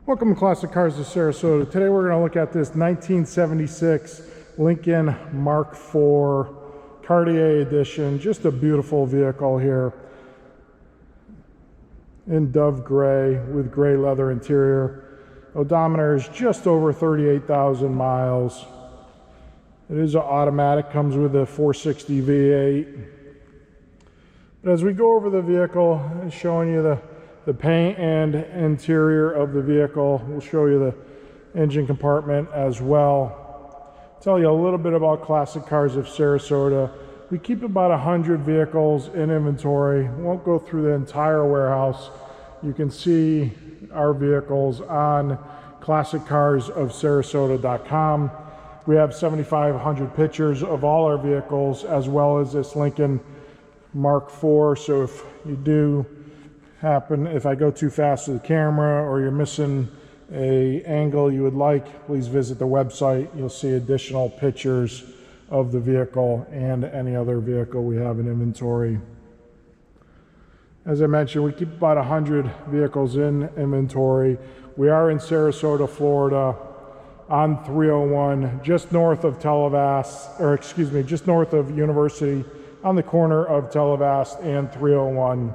Welcome to Classic Cars of Sarasota. Today we're going to look at this 1976 Lincoln Mark IV Cartier Edition. Just a beautiful vehicle here in dove gray with gray leather interior. Odometer is just over 38,000 miles. It is an automatic, comes with a 460 V8. But as we go over the vehicle, it's showing you the paint and interior of the vehicle. We'll show you the engine compartment as well. Tell you a little bit about Classic Cars of Sarasota. We keep about 100 vehicles in inventory. Won't go through the entire warehouse. You can see our vehicles on classiccarsofsarasota.com. We have 7,500 pictures of all our vehicles, as well as this Lincoln Mark IV. So if you do happen, if I go too fast with the camera or you're missing a angle you would like, please visit the website. You'll see additional pictures of the vehicle and any other vehicle we have in inventory. As I mentioned, we keep about 100 vehicles in inventory. We are in Sarasota, Florida, on 301, just north of just north of University, on the corner of Televast and 301.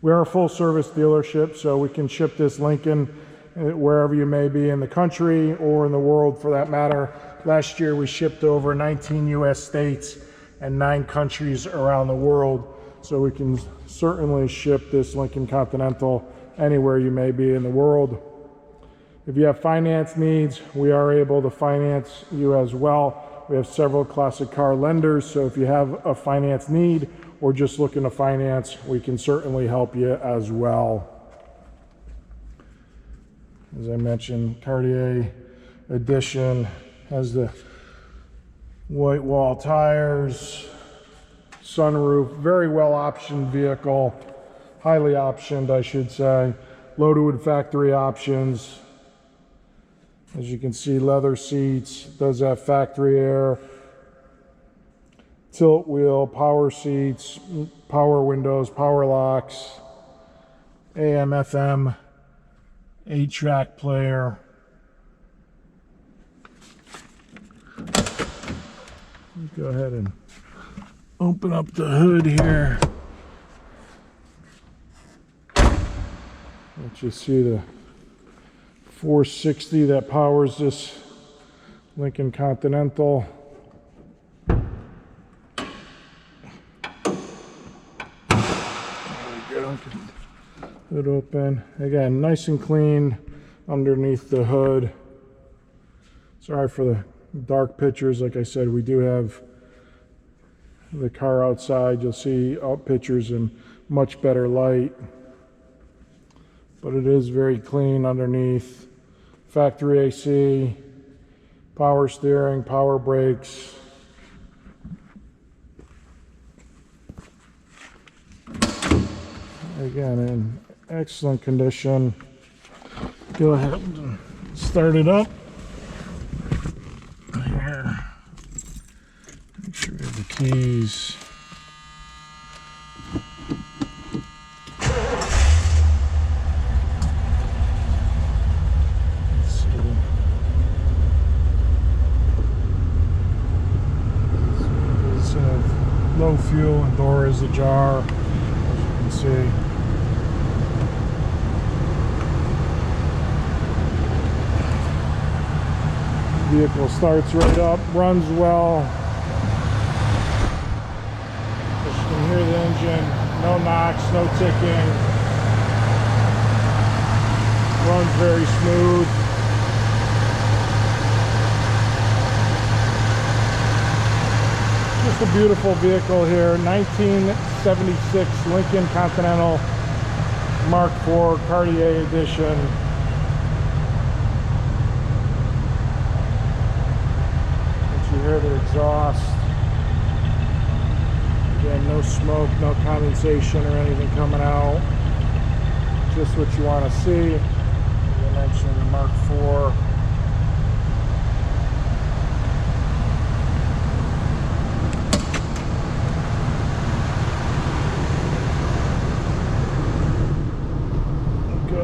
We are a full service dealership, so we can ship this Lincoln wherever you may be in the country or in the world for that matter. Last year we shipped to over 19 US states and 9 countries around the world, so we can certainly ship this Lincoln Continental anywhere you may be in the world. If you have finance needs, we are able to finance you as well. We have several classic car lenders, so if you have a finance need or just looking to finance, we can certainly help you as well. As I mentioned, Cartier Edition has the white wall tires, sunroof, very well optioned vehicle, highly optioned I should say, loaded with factory options. As you can see, leather seats, does have factory air, tilt wheel, power seats, power windows, power locks, AM, FM, 8-track player. Go ahead and open up the hood here. Let you see the 460 that powers this Lincoln Continental. Hood open. Again, nice and clean underneath the hood. Sorry for the dark pictures. Like I said, we do have the car outside. You'll see pictures in much better light. But it is very clean underneath. Factory AC, power steering, power brakes. Again, in excellent condition. Go ahead and start it up. Here. Make sure we have the keys. Let's see. So it's low fuel and door is ajar, as you can see. Vehicle starts right up, runs well. As you can hear the engine, no knocks, no ticking. Runs very smooth. Just a beautiful vehicle here, 1976 Lincoln Continental Mark IV Cartier Edition. You hear the exhaust. Again, no smoke, no condensation or anything coming out. Just what you want to see. As I mentioned, the Mark IV.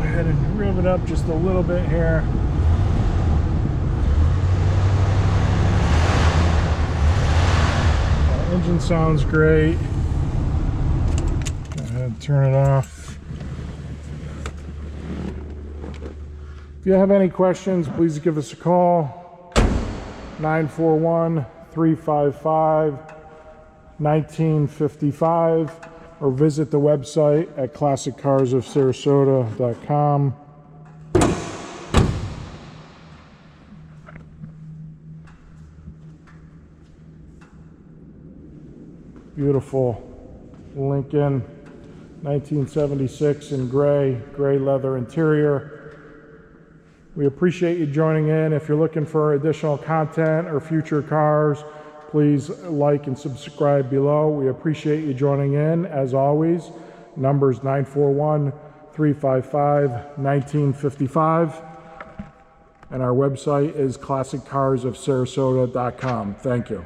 ahead and rev it up just a little bit here. Engine sounds great. Go ahead and turn it off. If you have any questions, please give us a call. 941-355-1955 or visit the website at classiccarsofsarasota.com. Beautiful Lincoln 1976 in gray leather interior. We appreciate you joining in. If you're looking for additional content or future cars, please like and subscribe below. We appreciate you joining in. As always, numbers 941-355-1955. And our website is classiccarsofsarasota.com. Thank you.